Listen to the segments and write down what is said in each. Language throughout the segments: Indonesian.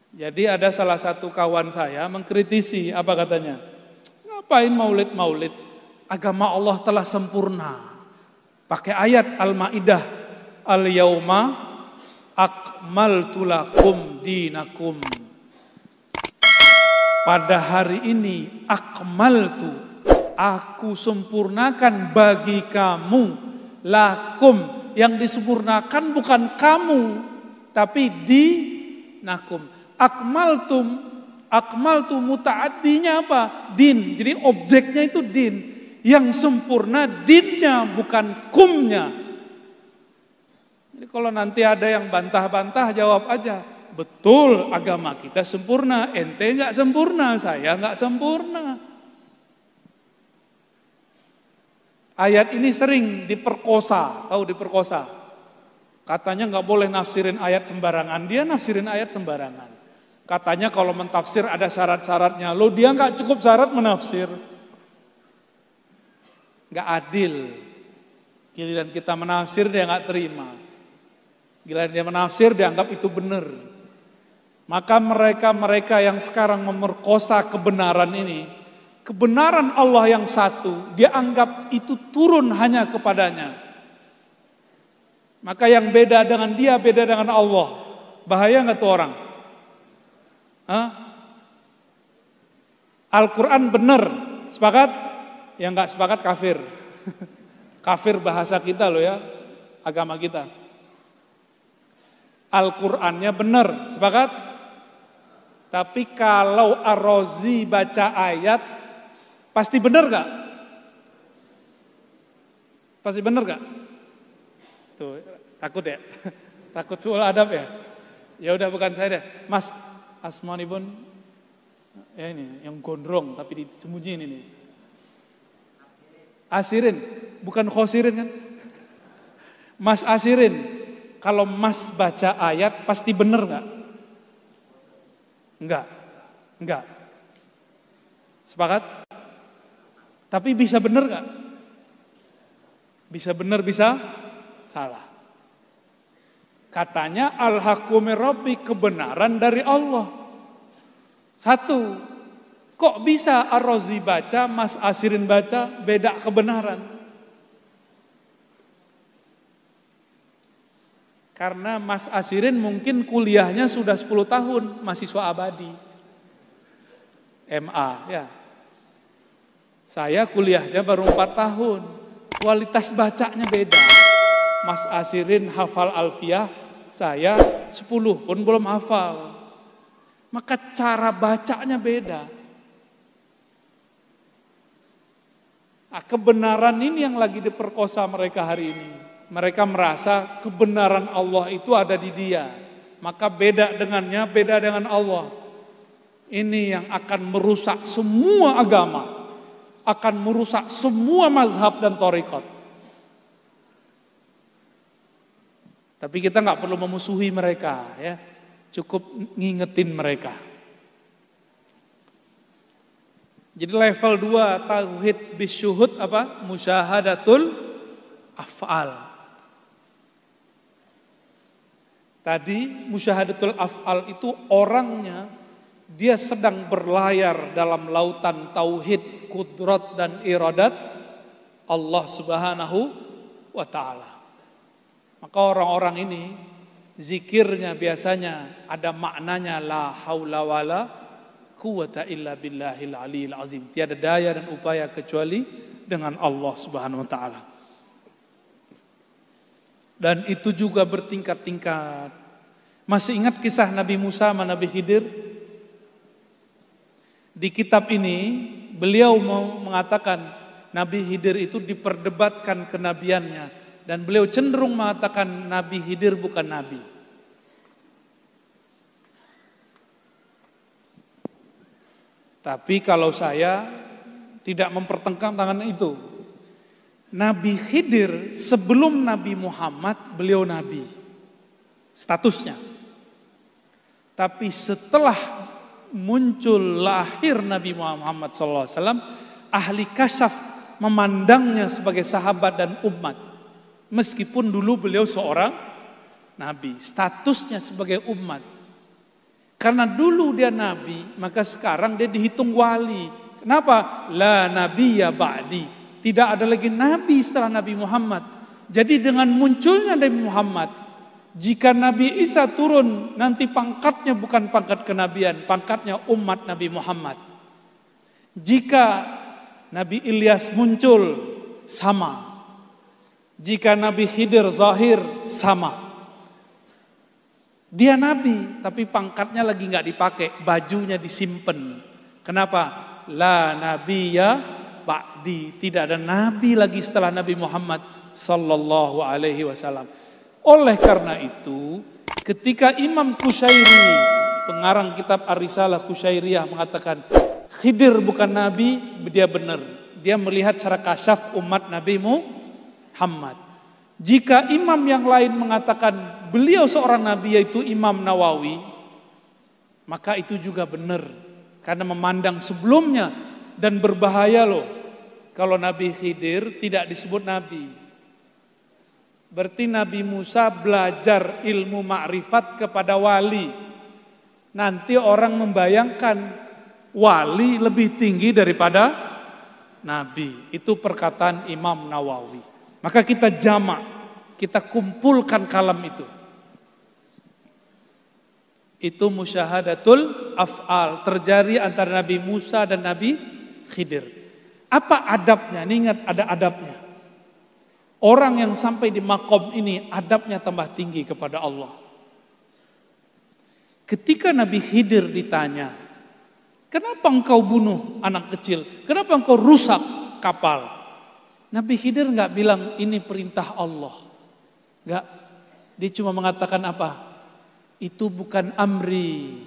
Jadi ada salah satu kawan saya mengkritisi, apa katanya? Ngapain maulid-maulid? Agama Allah telah sempurna. Pakai ayat Al-Maidah, Al-Yauma akmaltu lakum dinakum. Pada hari ini akmaltu, aku sempurnakan bagi kamu, lakum, yang disempurnakan bukan kamu, tapi dinakum. Akmaltu muta'addinya apa? Din. Jadi objeknya itu din. Yang sempurna dinnya, bukan kumnya. Jadi kalau nanti ada yang bantah-bantah, jawab aja, betul agama kita sempurna, ente nggak sempurna, saya nggak sempurna. Ayat ini sering diperkosa, tahu diperkosa? Katanya nggak boleh nafsirin ayat sembarangan, dia nafsirin ayat sembarangan. Katanya kalau mentafsir ada syarat-syaratnya, lo dia nggak cukup syarat menafsir. Nggak adil. Giliran kita menafsir dia nggak terima. Giliran dia menafsir dia anggap itu benar. Maka mereka yang sekarang memerkosa kebenaran ini, kebenaran Allah yang satu, dia anggap itu turun hanya kepadanya. Maka yang beda dengan dia, beda dengan Allah. Bahaya nggak tuh orang? Al-Quran benar, sepakat? Yang nggak sepakat kafir. Kafir bahasa kita loh ya, agama kita. Al-Qur'annya benar, sepakat? Tapi kalau Ar-Razi baca ayat, pasti benar gak? Pasti benar gak? Tuh, takut ya? Takut soal adab ya? Ya udah bukan saya deh. Mas, Asmanibun, ya ini, yang gondrong tapi disembunyiin ini. Asirin, bukan khosirin kan? Mas Asirin, kalau Mas baca ayat pasti benar gak? Enggak. Sepakat? Tapi bisa benar gak? Bisa benar, bisa salah. Katanya al-haqqu mir rabbi, kebenaran dari Allah. Satu. Kok bisa Ar-Razi baca, Mas Asirin baca, beda kebenaran? Karena Mas Asirin mungkin kuliahnya sudah 10 tahun, mahasiswa abadi. MA, ya. Saya kuliahnya baru 4 tahun, kualitas bacanya beda. Mas Asirin hafal Alfiyah, saya 10 pun belum hafal. Maka cara bacanya beda. Nah, kebenaran ini yang lagi diperkosa mereka hari ini. Mereka merasa kebenaran Allah itu ada di dia. Maka beda dengannya, beda dengan Allah. Ini yang akan merusak semua agama. Akan merusak semua mazhab dan thariqat. Tapi kita nggak perlu memusuhi mereka, ya. Cukup ngingetin mereka. Jadi level 2 tauhid bisyuhud apa? Musyahadatul af'al. Tadi musyahadatul af'al itu orangnya dia sedang berlayar dalam lautan tauhid, kudrat dan iradat Allah Subhanahu wa taala. Maka orang-orang ini zikirnya biasanya ada maknanya la haula wala quwata illa billahil aliyil azim. Tiada daya dan upaya kecuali dengan Allah Subhanahu wa taala. Dan itu juga bertingkat-tingkat. Masih ingat kisah Nabi Musa sama Nabi Khidir? Di kitab ini beliau mengatakan Nabi Khidir itu diperdebatkan kenabiannya dan beliau cenderung mengatakan Nabi Khidir bukan nabi. Tapi kalau saya tidak mempertentangkan itu, Nabi Khidir sebelum Nabi Muhammad beliau nabi, statusnya. Tapi setelah muncul lahir Nabi Muhammad SAW, ahli kasyaf memandangnya sebagai sahabat dan umat. Meskipun dulu beliau seorang nabi, statusnya sebagai umat. Karena dulu dia nabi, maka sekarang dia dihitung wali. Kenapa? La nabiyya ba'di. Tidak ada lagi nabi setelah Nabi Muhammad. Jadi dengan munculnya Nabi Muhammad, jika Nabi Isa turun, nanti pangkatnya bukan pangkat kenabian, pangkatnya umat Nabi Muhammad. Jika Nabi Ilyas muncul, sama. Jika Nabi Khidir zahir, sama. Dia nabi, tapi pangkatnya lagi nggak dipakai, bajunya disimpan. Kenapa? La nabiyya ba'di. Tidak ada nabi lagi setelah Nabi Muhammad sallallahu alaihi wasallam. Oleh karena itu, ketika Imam Qushairi, pengarang kitab Ar-Risalah Qushairiyah mengatakan Khidir bukan nabi, dia benar. Dia melihat secara kasyaf umat Nabi Muhammad. Jika imam yang lain mengatakan beliau seorang nabi, yaitu Imam Nawawi, maka itu juga benar. Karena memandang sebelumnya, dan berbahaya loh kalau Nabi Khidir tidak disebut nabi. Berarti Nabi Musa belajar ilmu ma'rifat kepada wali. Nanti orang membayangkan wali lebih tinggi daripada nabi. Itu perkataan Imam Nawawi. Maka kita jamak, kita kumpulkan kalam itu. Itu musyahadatul af'al, terjadi antara Nabi Musa dan Nabi Khidir. Apa adabnya? Ini ingat ada adabnya. Orang yang sampai di makom ini adabnya tambah tinggi kepada Allah. Ketika Nabi Khidir ditanya, kenapa engkau bunuh anak kecil? Kenapa engkau rusak kapal? Nabi Khidir nggak bilang ini perintah Allah. Nggak. Dia cuma mengatakan apa? Itu bukan amri.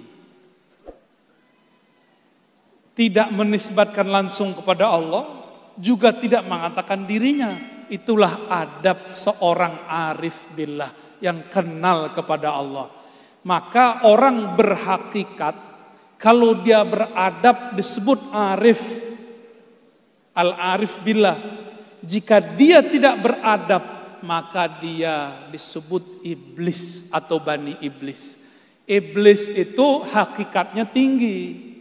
Tidak menisbatkan langsung kepada Allah, juga tidak mengatakan dirinya. Itulah adab seorang arif billah yang kenal kepada Allah. Maka orang berhakikat, kalau dia beradab disebut arif, al-arif billah. Jika dia tidak beradab, maka dia disebut iblis atau bani iblis. Iblis itu hakikatnya tinggi.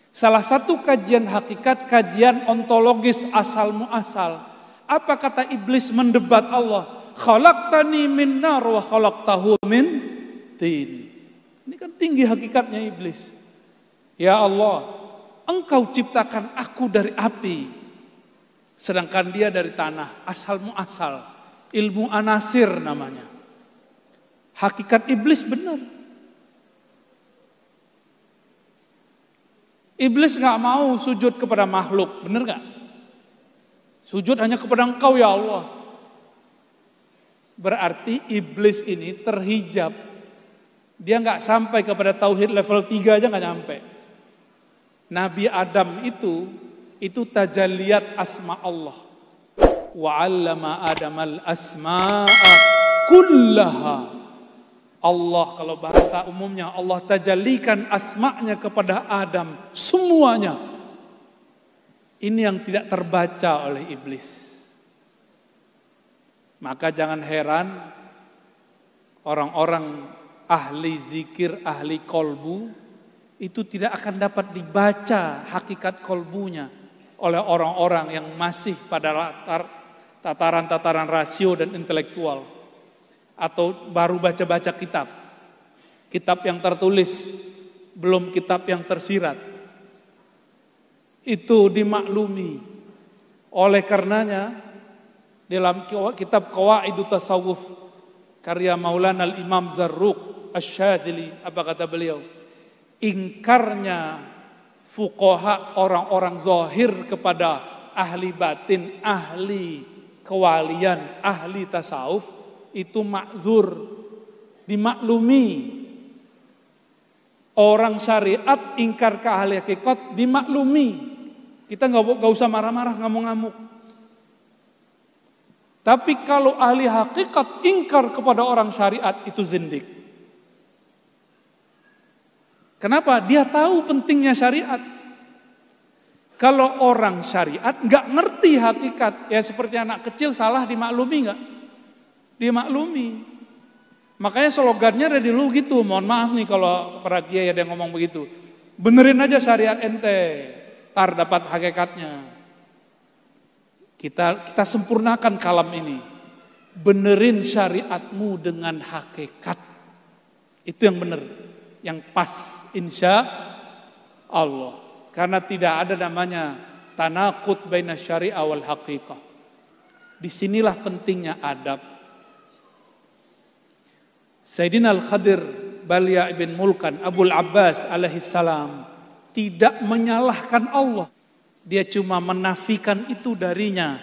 Salah satu kajian hakikat, kajian ontologis asal muasal. Apa kata iblis mendebat Allah? Khalaqtani min nar wa khalaqtahu min tin. Ini kan tinggi hakikatnya iblis. Ya Allah, engkau ciptakan aku dari api. Sedangkan dia dari tanah, asal muasal, ilmu anasir namanya. Hakikat iblis benar. Iblis nggak mau sujud kepada makhluk, benar nggak? Sujud hanya kepada engkau ya Allah. Berarti iblis ini terhijab. Dia nggak sampai kepada tauhid level 3 aja nggak nyampe. Nabi Adam itu tajalliyat asma Allah. Wa 'allama Adamal asma'a kullaha. Allah kalau bahasa umumnya Allah tajallikan asma'nya kepada Adam semuanya. Ini yang tidak terbaca oleh iblis. Maka jangan heran orang-orang ahli zikir, ahli kolbu itu tidak akan dapat dibaca hakikat kolbunya oleh orang-orang yang masih pada tataran-tataran rasio dan intelektual, atau baru baca-baca kitab. Kitab yang tertulis, belum kitab yang tersirat. Itu dimaklumi. Oleh karenanya, dalam kitab Qawaidut Tasawuf, karya Maulana Al-Imam Zarruq Asy-Syadzili, apa kata beliau? Ingkarnya fuqaha orang-orang zahir kepada ahli batin, ahli kewalian, ahli tasawuf itu makzur, dimaklumi. Orang syariat ingkar ke ahli hakikat dimaklumi. Kita nggak usah marah-marah, ngamuk-ngamuk. Tapi kalau ahli hakikat ingkar kepada orang syariat itu zindik. Kenapa? Dia tahu pentingnya syariat. Kalau orang syariat nggak ngerti hakikat, ya seperti anak kecil salah dimaklumi nggak? Dimaklumi. Makanya slogannya dari dulu gitu. Mohon maaf nih kalau para kiai ada yang ngomong begitu. Benerin aja syariat ente, tar dapat hakikatnya. Kita sempurnakan kalam ini. Benerin syariatmu dengan hakikat. Itu yang benar, yang pas, insya Allah. Karena tidak ada namanya tanaqud baina syariah wal haqiqah. Disinilah pentingnya adab. Sayyidina Al-Khadir Balya ibn Mulkan Abul Abbas alaihissalam tidak menyalahkan Allah. Dia cuma menafikan itu darinya,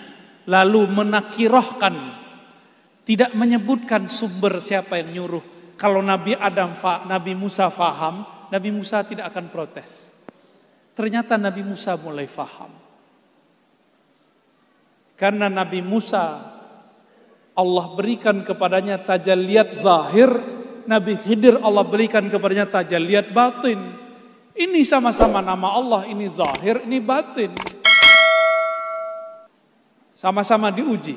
lalu menakirahkan, tidak menyebutkan sumber siapa yang nyuruh. Kalau Nabi Musa faham, Nabi Musa tidak akan protes. Ternyata Nabi Musa mulai faham. Karena Nabi Musa Allah berikan kepadanya tajalliyat zahir, Nabi Khidir Allah berikan kepadanya tajalliyat batin. Ini sama-sama nama Allah, ini zahir, ini batin. Sama-sama diuji.